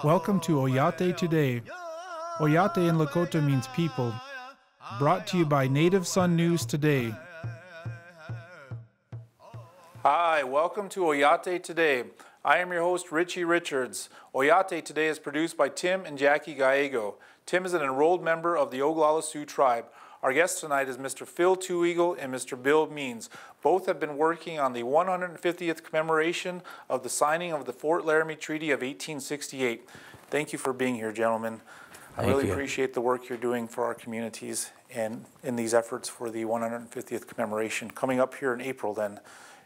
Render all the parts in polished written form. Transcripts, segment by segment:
Welcome to Oyate Today. Oyate in Lakota means people. Brought to you by Native Sun News Today. Hi, welcome to Oyate Today. I am your host, Richie Richards. Oyate Today is produced by Tim and Jackie Gallego. Tim is an enrolled member of the Oglala Sioux tribe. Our guest tonight is Mr. Phil Two Eagle and Mr. Bill Means. Both have been working on the 150th commemoration of the signing of the Fort Laramie Treaty of 1868. Thank you for being here, gentlemen. I really appreciate the work you're doing for our communities and in these efforts for the 150th commemoration coming up here in April then.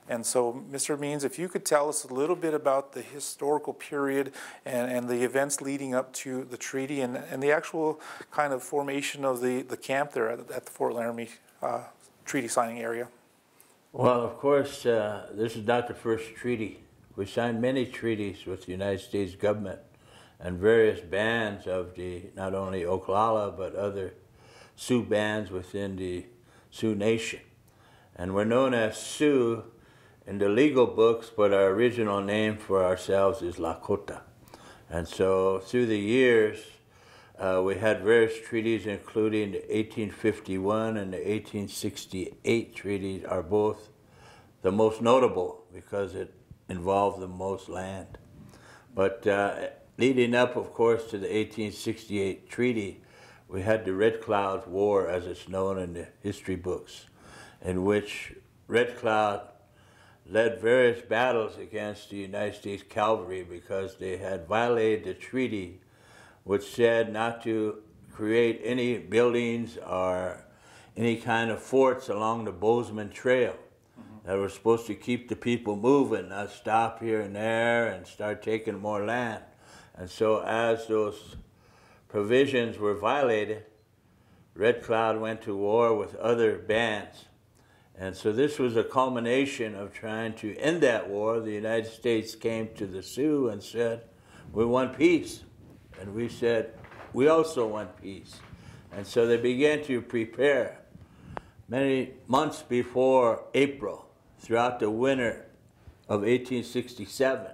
And so, Mr. Means, if you could tell us a little bit about the historical period and the events leading up to the treaty and the actual kind of formation of the camp there at the Fort Laramie treaty signing area. Well, of course, this is not the first treaty. We signed many treaties with the United States government and various bands of the, not only Oglala, but other Sioux bands within the Sioux Nation. And we're known as Sioux in the legal books, but our original name for ourselves is Lakota. And so through the years, we had various treaties, including the 1851 and the 1868 treaties are both the most notable because it involved the most land. But leading up, of course, to the 1868 treaty, we had the Red Cloud War, as it's known in the history books, in which Red Cloud led various battles against the United States cavalry because they had violated the treaty, which said not to create any buildings or any kind of forts along the Bozeman Trail that were supposed to keep the people moving, not stop here and there and start taking more land. And so as those provisions were violated, Red Cloud went to war with other bands. And so this was a culmination of trying to end that war. The United States came to the Sioux and said, we want peace. And we said, we also want peace. And so they began to prepare. Many months before April, throughout the winter of 1867,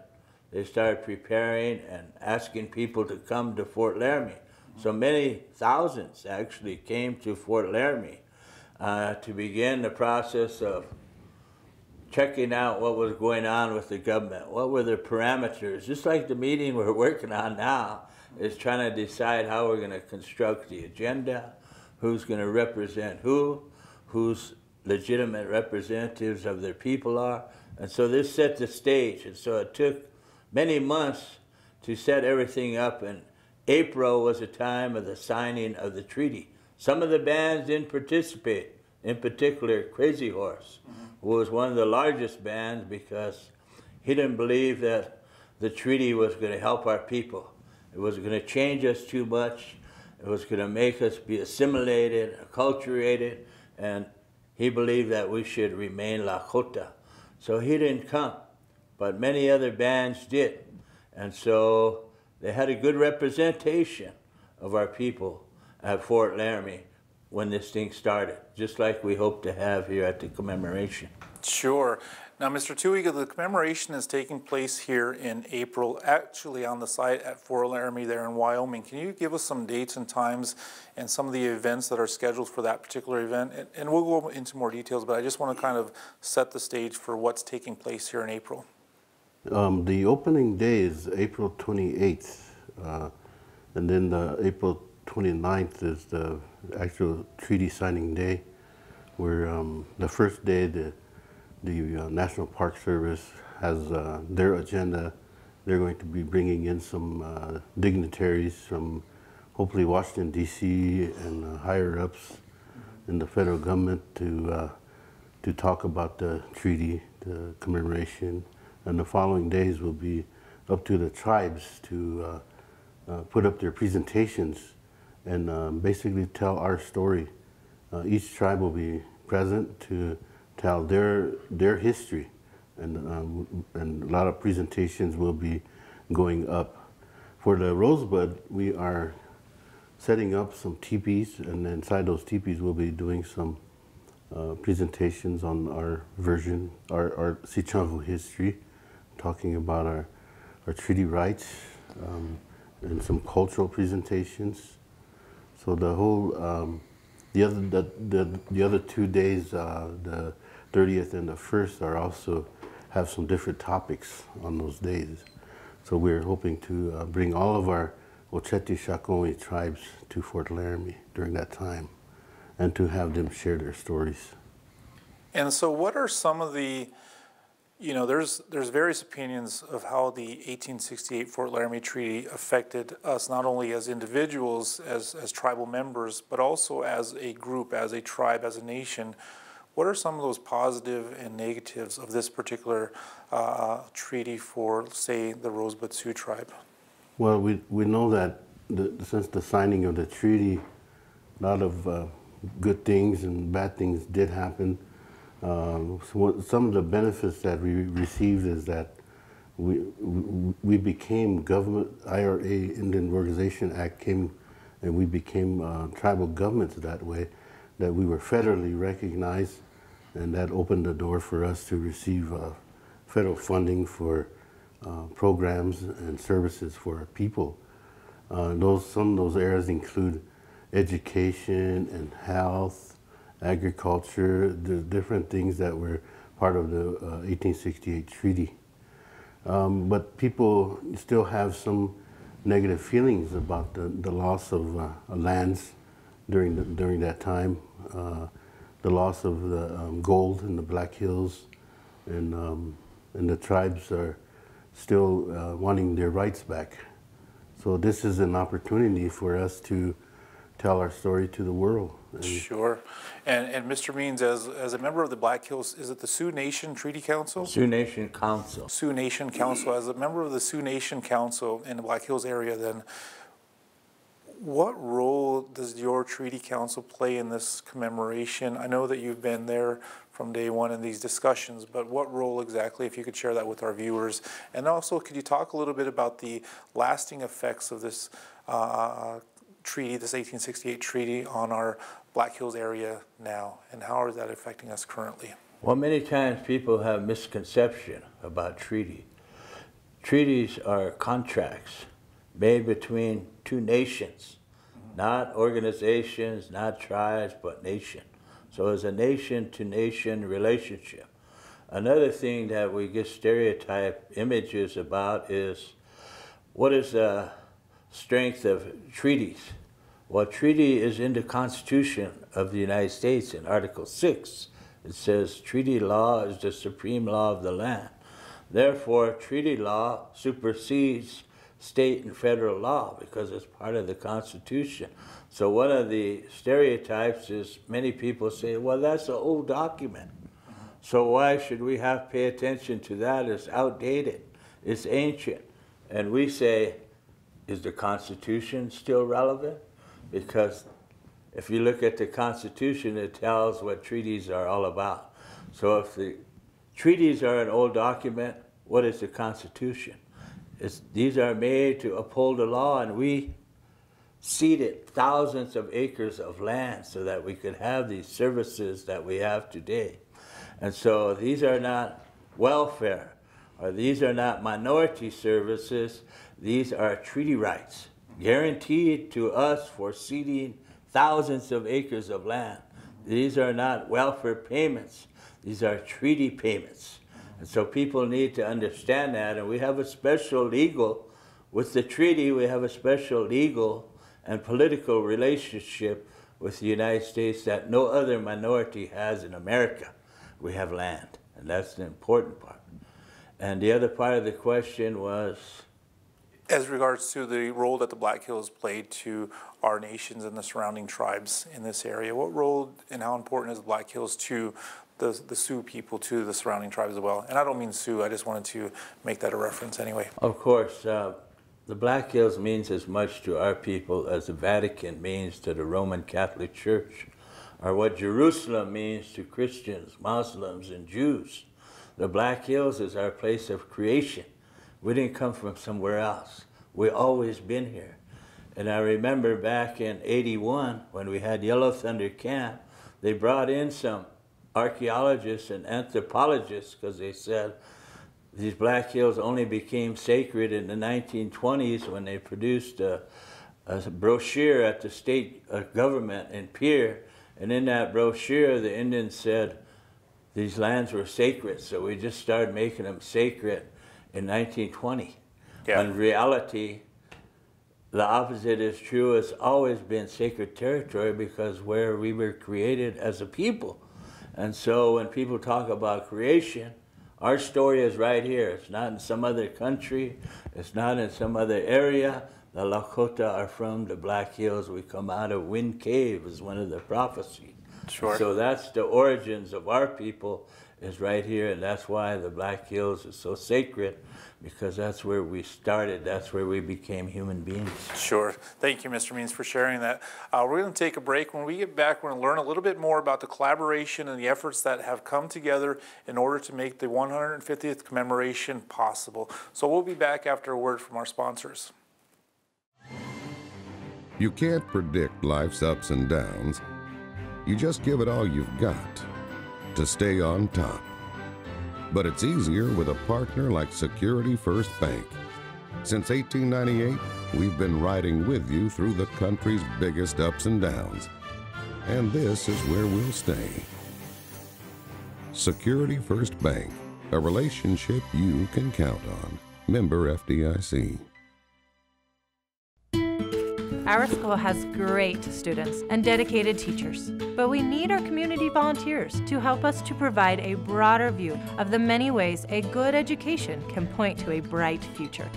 they started preparing and asking people to come to Fort Laramie. So many thousands actually came to Fort Laramie to begin the process of checking out what was going on with the government. What were the parameters? Just like the meeting we're working on now is trying to decide how we're going to construct the agenda, who's going to represent whose legitimate representatives of their people are. And so this set the stage. And so it took many months to set everything up. And April was the time of the signing of the treaty. Some of the bands didn't participate, in particular Crazy Horse, who was one of the largest bands because he didn't believe that the treaty was going to help our people. It was going to change us too much. It was going to make us be assimilated, acculturated, and he believed that we should remain Lakota. So he didn't come, but many other bands did. And so they had a good representation of our people at Fort Laramie when this thing started, just like we hope to have here at the commemoration. Sure. Now, Mr. Two Eagle, the commemoration is taking place here in April, actually on the site at Fort Laramie there in Wyoming. Can you give us some dates and times and some of the events that are scheduled for that particular event? And we'll go into more details, but I just want to kind of set the stage for what's taking place here in April. The opening day is April 28th, and then April 29th is the actual treaty signing day, where the first day the National Park Service has their agenda. They're going to be bringing in some dignitaries from hopefully Washington, D.C. and higher ups in the federal government to talk about the treaty, the commemoration, and the following days will be up to the tribes to put up their presentations and basically tell our story. Each tribe will be present to tell their history, and a lot of presentations will be going up. For the Rosebud, we are setting up some teepees, and inside those teepees we'll be doing some presentations on our version, our Sichangu history, talking about our treaty rights, and some cultural presentations. So the whole, the other 2 days, the 30th and the 1st, are also have some different topics on those days. So we're hoping to bring all of our Oyate Shakoni tribes to Fort Laramie during that time, and to have them share their stories. And so what are some of the, there's various opinions of how the 1868 Fort Laramie Treaty affected us, not only as individuals, as tribal members, but also as a group, as a tribe, as a nation. What are some of those positive and negatives of this particular treaty for, say, the Rosebud Sioux tribe? Well, we know that since the signing of the treaty, a lot of good things and bad things did happen. So some of the benefits that we received is that we became government, IRA, Indian Organization Act came, and we became tribal governments that way, that we were federally recognized, and that opened the door for us to receive federal funding for programs and services for our people. Some of those areas include education and health, agriculture, the different things that were part of the 1868 treaty. But people still have some negative feelings about the loss of lands during that time, the loss of the gold in the Black Hills, and the tribes are still wanting their rights back. So this is an opportunity for us to tell our story to the world. Sure. And Mr. Means, as a member of the Black Hills, is it the Sioux Nation Treaty Council? Sioux Nation Council. Sioux Nation Council. As a member of the Sioux Nation Council in the Black Hills area, then, what role does your Treaty Council play in this commemoration? I know that you've been there from day one in these discussions, but what role exactly, if you could share that with our viewers? And also, could you talk a little bit about the lasting effects of this treaty, this 1868 treaty, on our Black Hills area now, and how is that affecting us currently? Well, many times people have misconception about treaty. Treaties are contracts made between two nations, not organizations, not tribes, but nation. So it's a nation-to-nation relationship. Another thing that we get stereotype images about is, what is the strength of treaties? Well, treaty is in the Constitution of the United States in Article 6. It says, treaty law is the supreme law of the land. Therefore, treaty law supersedes state and federal law because it's part of the Constitution. So one of the stereotypes is many people say, well, that's an old document. So why should we have to pay attention to that? It's outdated. It's ancient. And we say, is the Constitution still relevant? Because if you look at the Constitution, it tells what treaties are all about. So if the treaties are an old document, what is the Constitution? These are made to uphold the law, and we ceded thousands of acres of land so that we could have these services that we have today. And so these are not welfare, or these are not minority services. These are treaty rights guaranteed to us for ceding thousands of acres of land. These are not welfare payments. These are treaty payments. And so people need to understand that. And we have a special legal, with the treaty, we have a special legal and political relationship with the United States that no other minority has in America. We have land, and that's the important part. And the other part of the question was? As regards to the role that the Black Hills played to our nations and the surrounding tribes in this area, what role and how important is the Black Hills to the Sioux people, to the surrounding tribes as well? And I don't mean Sioux, I just wanted to make that a reference anyway. Of course, the Black Hills means as much to our people as the Vatican means to the Roman Catholic Church, or what Jerusalem means to Christians, Muslims, and Jews. The Black Hills is our place of creation. We didn't come from somewhere else. We've always been here. And I remember back in '81 when we had Yellow Thunder Camp, they brought in some archaeologists and anthropologists because they said these Black Hills only became sacred in the 1920s when they produced a brochure at the state government in Pierre. And in that brochure, the Indians said these lands were sacred, so we just started making them sacred in 1920. Yeah. In reality, the opposite is true. It's always been sacred territory because where we were created as a people. And so when people talk about creation, our story is right here. It's not in some other country. It's not in some other area. The Lakota are from the Black Hills. We come out of Wind Cave is one of the prophecies. Sure. So that's the origins of our people is right here, and that's why the Black Hills is so sacred, because that's where we started. That's where we became human beings. Sure. Thank you, Mr. Means, for sharing that. We're going to take a break. When we get back, we're going to learn a little bit more about the collaboration and the efforts that have come together in order to make the 150th commemoration possible. So we'll be back after a word from our sponsors. You can't predict life's ups and downs. You just give it all you've got to stay on top. But it's easier with a partner like Security First Bank. Since 1898, we've been riding with you through the country's biggest ups and downs. And this is where we'll stay. Security First Bank, a relationship you can count on. Member FDIC. Our school has great students and dedicated teachers, but we need our community volunteers to help us to provide a broader view of the many ways a good education can point to a bright future.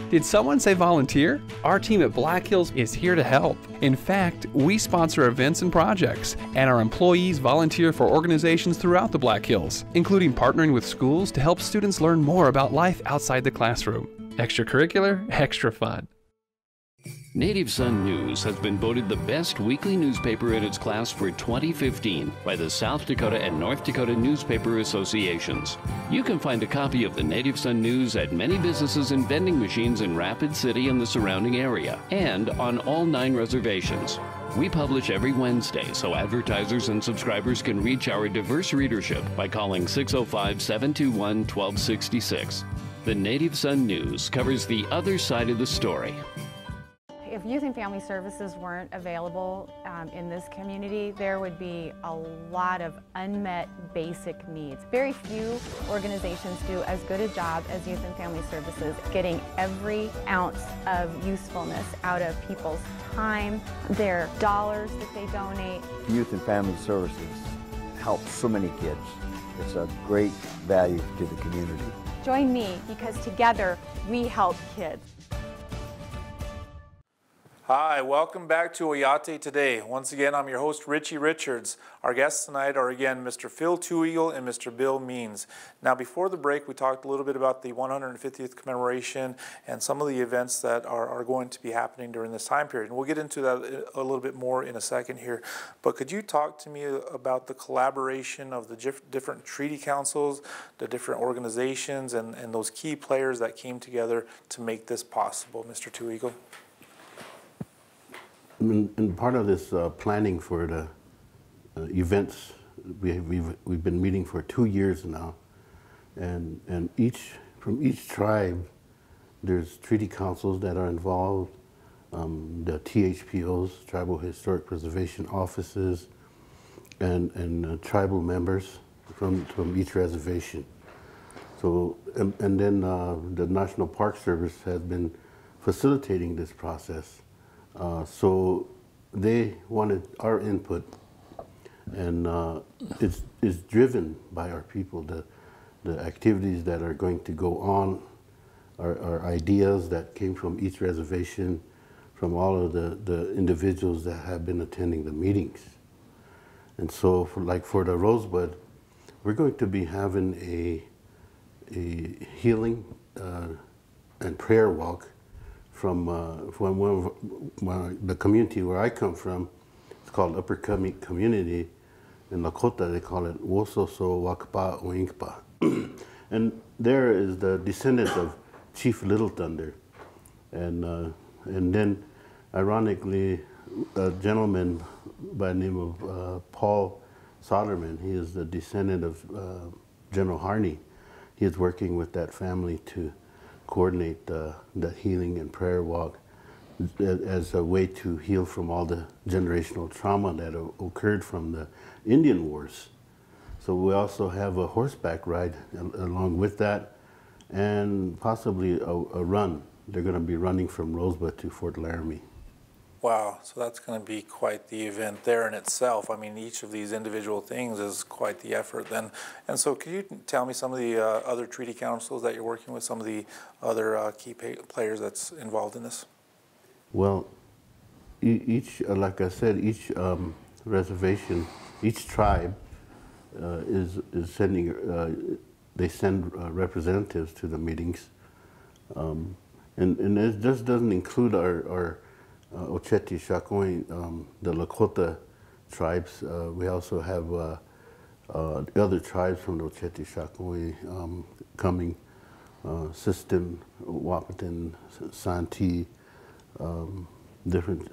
Did someone say volunteer? Our team at Black Hills is here to help. In fact, we sponsor events and projects, and our employees volunteer for organizations throughout the Black Hills, including partnering with schools to help students learn more about life outside the classroom. Extracurricular, extra fun. Native Sun News has been voted the best weekly newspaper in its class for 2015 by the South Dakota and North Dakota Newspaper Associations. You can find a copy of the Native Sun News at many businesses and vending machines in Rapid City and the surrounding area, and on all 9 reservations. We publish every Wednesday, so advertisers and subscribers can reach our diverse readership by calling 605-721-1266. The Native Sun News covers the other side of the story. If Youth and Family Services weren't available in this community, there would be a lot of unmet basic needs. Very few organizations do as good a job as Youth and Family Services, getting every ounce of usefulness out of people's time, their dollars that they donate. Youth and Family Services help so many kids. It's a great value to the community. Join me, because together we help kids. Hi, welcome back to Oyate Today. Once again, I'm your host, Richie Richards. Our guests tonight are again Mr. Phil Two Eagle and Mr. Bill Means. Now, before the break, we talked a little bit about the 150th commemoration and some of the events that are going to be happening during this time period. And we'll get into that a little bit more in a second here. But could you talk to me about the collaboration of the different treaty councils, the different organizations, and those key players that came together to make this possible, Mr. Two Eagle? In part of this planning for the events, we've been meeting for 2 years now, and from each tribe, there's treaty councils that are involved, the THPOs, Tribal Historic Preservation Offices, and tribal members from each reservation. So, and then the National Park Service has been facilitating this process. So they wanted our input, and it's driven by our people. The activities that are going to go on are ideas that came from each reservation, from all of the individuals that have been attending the meetings. And so for the Rosebud, we're going to be having a healing and prayer walk from one of the community where I come from. It's called Upper Community. In Lakota, they call it Wososo Wakpa Oinkpa. And there is the descendants of Chief Little Thunder. And then, ironically, a gentleman by the name of Paul Soderman, he is the descendant of General Harney. he is working with that family to coordinate the healing and prayer walk as a way to heal from all the generational trauma that occurred from the Indian Wars. So we also have a horseback ride along with that, and possibly a run. They're going to be running from Rosebud to Fort Laramie. Wow, so that's going to be quite the event there in itself. I mean, each of these individual things is quite the effort then. And so could you tell me some of the other treaty councils that you're working with, some of the other key players that's involved in this? Well, each, like I said, each reservation, each tribe is sending, they send representatives to the meetings. And it just doesn't include our Oyate, Shakoi, the Lakota tribes. We also have other tribes from the Oyate, Shakoi coming, System, Wahpeton, Santee, different,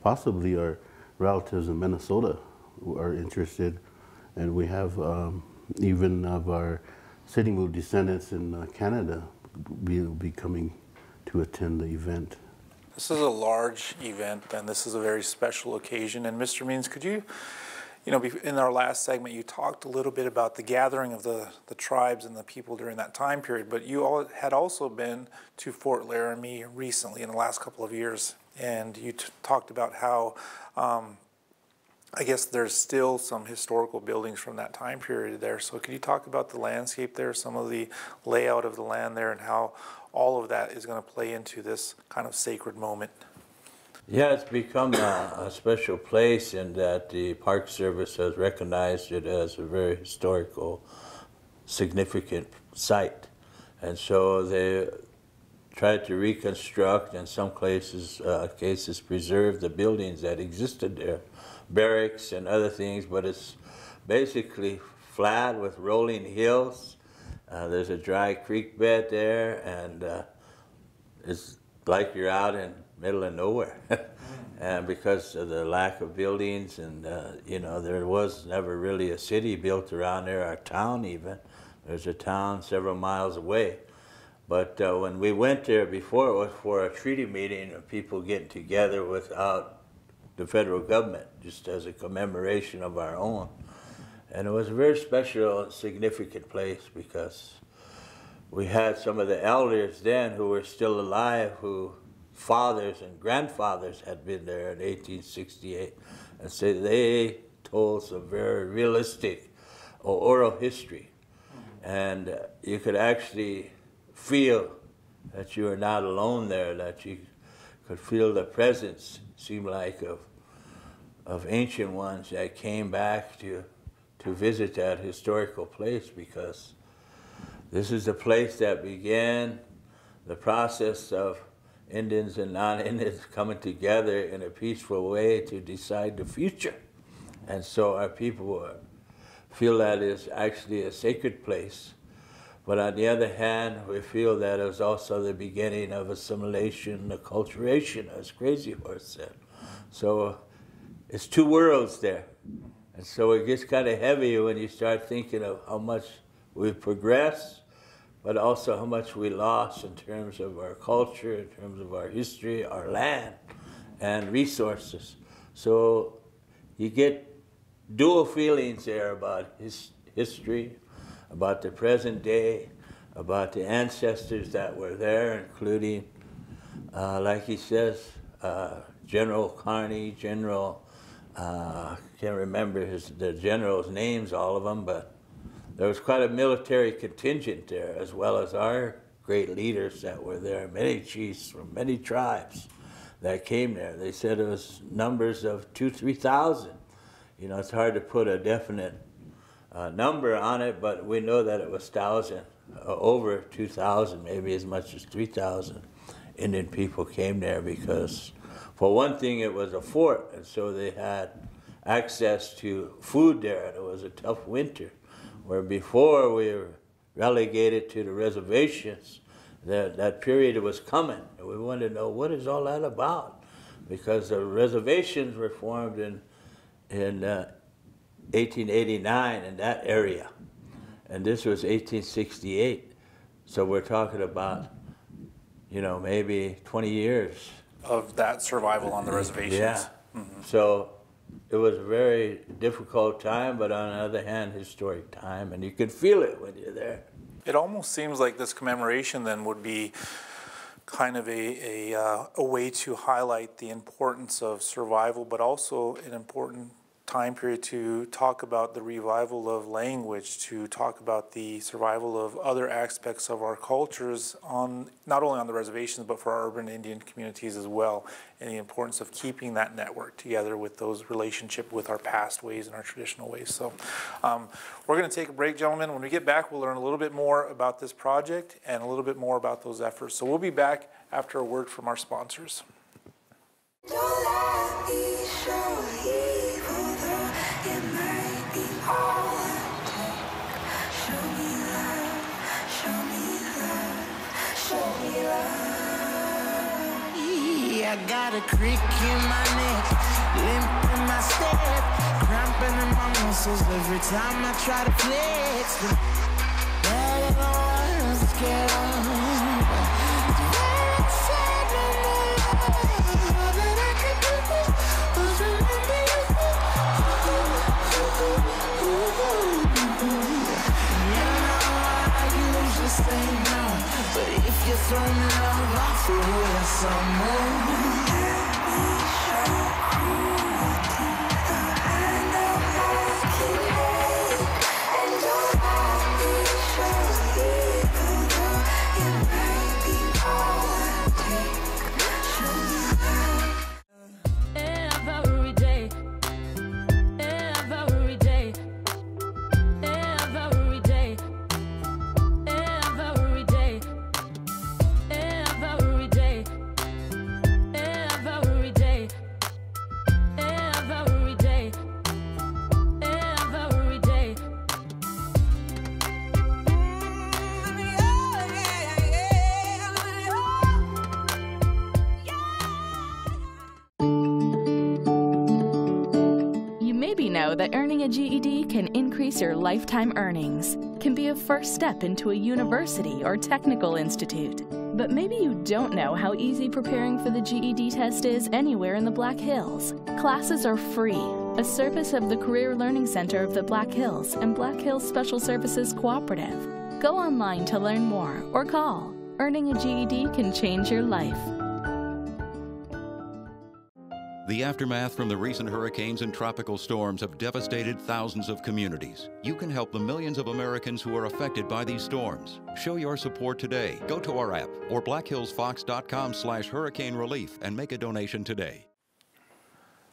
possibly our relatives in Minnesota who are interested. And we have even of our Sitting descendants in Canada will be coming to attend the event. This is a large event, and this is a very special occasion. And Mr. Means, could you, in our last segment, you talked a little bit about the gathering of the tribes and the people during that time period, but you all had also been to Fort Laramie recently in the last couple of years, and you talked about how I guess there's still some historical buildings from that time period there. So could you talk about the landscape there, some of the layout of the land there, and how all of that is going to play into this kind of sacred moment? Yeah, it's become a special place in that the Park Service has recognized it as a very historical, significant site. And so they tried to reconstruct, in some cases preserve the buildings that existed there, barracks and other things, but it's basically flat with rolling hills. There's a dry creek bed there, and it's like you're out in the middle of nowhere. And because of the lack of buildings, and there was never really a city built around there, or a town even. There's a town several miles away. But when we went there before, it was for a treaty meeting of people getting together without the federal government, just as a commemoration of our own. And it was a very special, significant place because we had some of the elders then who were still alive, who fathers and grandfathers had been there in 1868. And so they told some very realistic oral history. And you could actually feel that you were not alone there, that you could feel the presence, seemed like, of ancient ones that came back to visit that historical place, because this is the place that began the process of Indians and non-Indians coming together in a peaceful way to decide the future. And so our people feel that is actually a sacred place. But on the other hand, we feel that it was also the beginning of assimilation, acculturation, as Crazy Horse said. So it's two worlds there. And so it gets kind of heavy when you start thinking of how much we've progressed, but also how much we lost in terms of our culture, in terms of our history, our land, and resources. So you get dual feelings there about history, about the present day, about the ancestors that were there, including, like he says, General Kearney, General, can't remember the generals' names, all of them, but there was quite a military contingent there, as well as our great leaders that were there, many chiefs from many tribes that came there. They said it was numbers of 2,000 to 3,000. It's hard to put a definite number on it, but we know that it was 1,000, over 2,000, maybe as much as 3,000 Indian people came there because, for one thing, it was a fort, and so they had access to food there, and it was a tough winter. Where before we were relegated to the reservations, that period was coming, and we wanted to know, what is all that about? Because the reservations were formed in 1889 in that area. And this was 1868. So we're talking about, you know, maybe 20 years. Of that survival on the reservations. Yeah. So it was a very difficult time, but on the other hand, historic time, and you can feel it when you're there. It almost seems like this commemoration then would be kind of a way to highlight the importance of survival, but also an important time period to talk about the revival of language, to talk about the survival of other aspects of our cultures, on not only on the reservations but for our urban Indian communities as well, and the importance of keeping that network together with those relationship with our past ways and our traditional ways. So we're going to take a break, gentlemen. When we get back, we'll learn a little bit more about this project and a little bit more about those efforts. So we'll be back after a word from our sponsors. Don't let me show evil, though it might be all I take. Show me love, show me love, show me love. Yeah, I got a crick in my neck, limp in my step, cramping in my muscles every time I try to flex. But I don't wanna get on. But if you throw me love, I'll feel it some more. Let me show cruelty, the hand of love can make. And don't let me show evil, though it might be all I take. Show me love. Every day, every day, every day. Know that earning a GED can increase your lifetime earnings, can be a first step into a university or technical institute. But maybe you don't know how easy preparing for the GED test is anywhere in the Black Hills. Classes are free, a service of the Career Learning Center of the Black Hills and Black Hills Special Services Cooperative. Go online to learn more or call. Earning a GED can change your life. The aftermath from the recent hurricanes and tropical storms have devastated thousands of communities. You can help the millions of Americans who are affected by these storms. Show your support today. Go to our app or blackhillsfox.com/hurricane relief and make a donation today.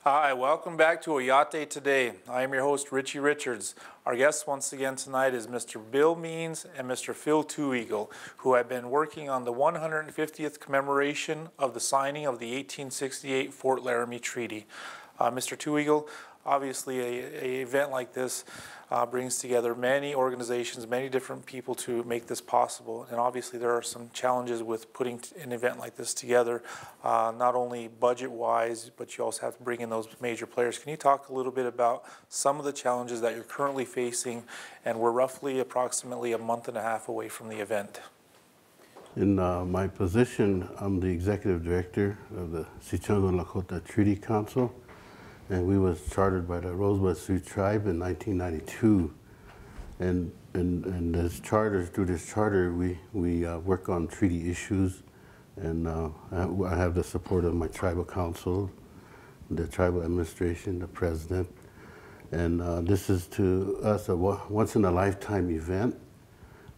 Hi, welcome back to Oyate Today. I am your host, Richie Richards. Our guest once again tonight is Mr. Bill Means and Mr. Phil Two Eagle, who have been working on the 150th commemoration of the signing of the 1868 Fort Laramie Treaty. Mr. Two Eagle, obviously an event like this brings together many organizations, many different people to make this possible. And obviously there are some challenges with putting an event like this together, not only budget-wise, but you also have to bring in those major players. Can you talk a little bit about some of the challenges that you're currently facing? And we're roughly approximately a month and a half away from the event. In my position, I'm the executive director of the Sicango Lakota Treaty Council. And we was chartered by the Rosebud Sioux Tribe in 1992. And as charters, through this charter, we work on treaty issues. And I have the support of my tribal council, the tribal administration, the president. And this is to us a once-in-a-lifetime event.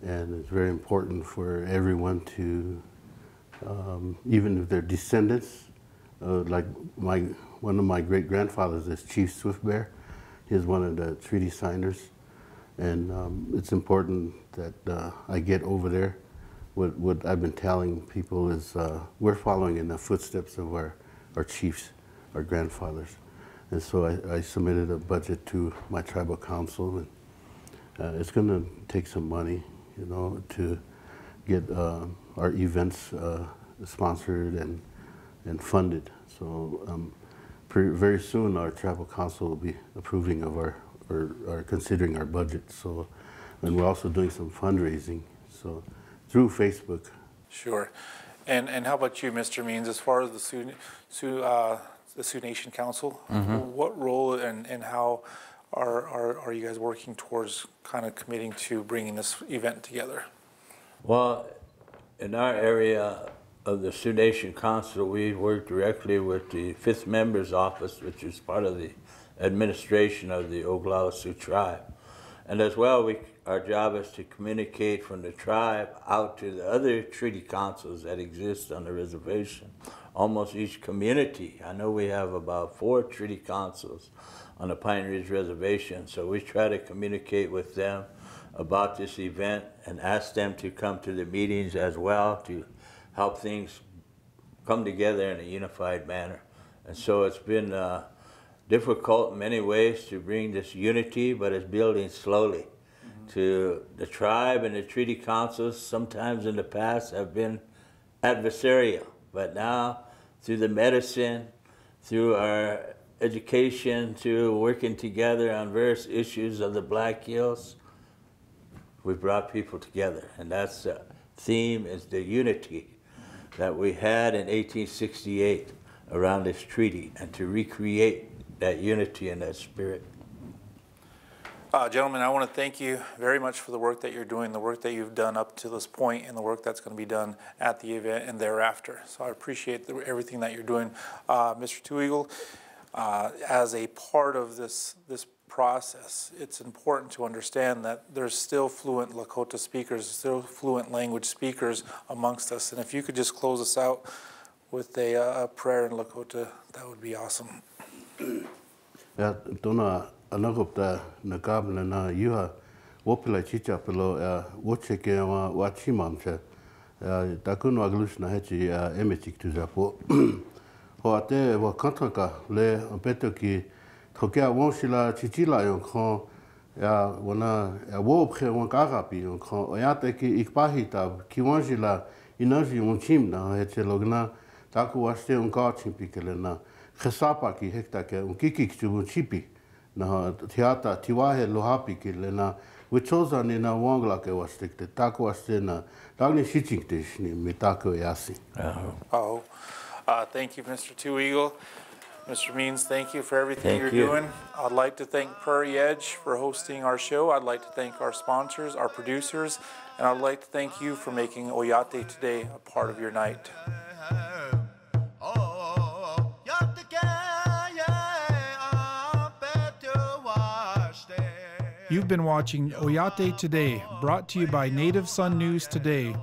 And it's very important for everyone to, even if they're descendants, like one of my great-grandfathers is Chief Swiftbear. He's one of the treaty signers. And it's important that I get over there. What I've been telling people is we're following in the footsteps of our chiefs, our grandfathers. And so I submitted a budget to my tribal council. And it's going to take some money, you know, to get our events sponsored and funded. So very soon our tribal council will be approving of or considering our budget. So And we're also doing some fundraising, so through Facebook. Sure. And how about you, Mr. Means, as far as the Sioux Nation Council? What role and how are you guys working towards kind of committing to bringing this event together? Well, in our area of the Sioux Nation Council, we work directly with the 5th Member's Office, which is part of the administration of the Oglala Sioux tribe. And as well, our job is to communicate from the tribe out to the other treaty councils that exist on the reservation. Almost each community, I know we have about 4 treaty councils on the Pine Ridge Reservation, so we try to communicate with them about this event and ask them to come to the meetings as well to help things come together in a unified manner. And so it's been difficult in many ways to bring this unity, but it's building slowly. To the tribe and the treaty councils, sometimes in the past have been adversarial, but now through the medicine, through our education, through working together on various issues of the Black Hills, we've brought people together. And that's the theme, is the unity that we had in 1868 around this treaty, and to recreate that unity and that spirit. Gentlemen, I want to thank you very much for the work that you're doing, the work that you've done up to this point, and the work that's going to be done at the event and thereafter. So I appreciate everything that you're doing. Mr. Two Eagle, as a part of this process, it's important to understand that there's still fluent Lakota speakers, still fluent language speakers amongst us. And if you could just close us out with a prayer in Lakota, that would be awesome. Anagopta Nagabla na Yuha Wopila Chicha Pelo, Watcheke Wachimamcha, Takun Waglus Nahachi, Emetic to Zapo. Hoate Wakantaka, Le Petoki, Tokea Wonshila Chichila Yonkon, Wana Wopre Wankarapi, Oyate Ikpahita, Kiwanjila, Inaji Wonchimna, Hetzelogna, Taku Waste Unkachim Pikelena, Hesapaki Hektake, Unkiki Chipi. Na teata tiwahe lohapi ki lena wichoza ni na wangla ke wastikte tako waste na dagni shichikte ni mitako yasi. Thank you, Mr. Two Eagle. Mr. Means, thank you for everything you're doing. I'd like to thank Prairie Edge for hosting our show. I'd like to thank our sponsors, our producers, and I'd like to thank you for making Oyate today a part of your night. You've been watching Oyate Today, brought to you by Native Sun News Today.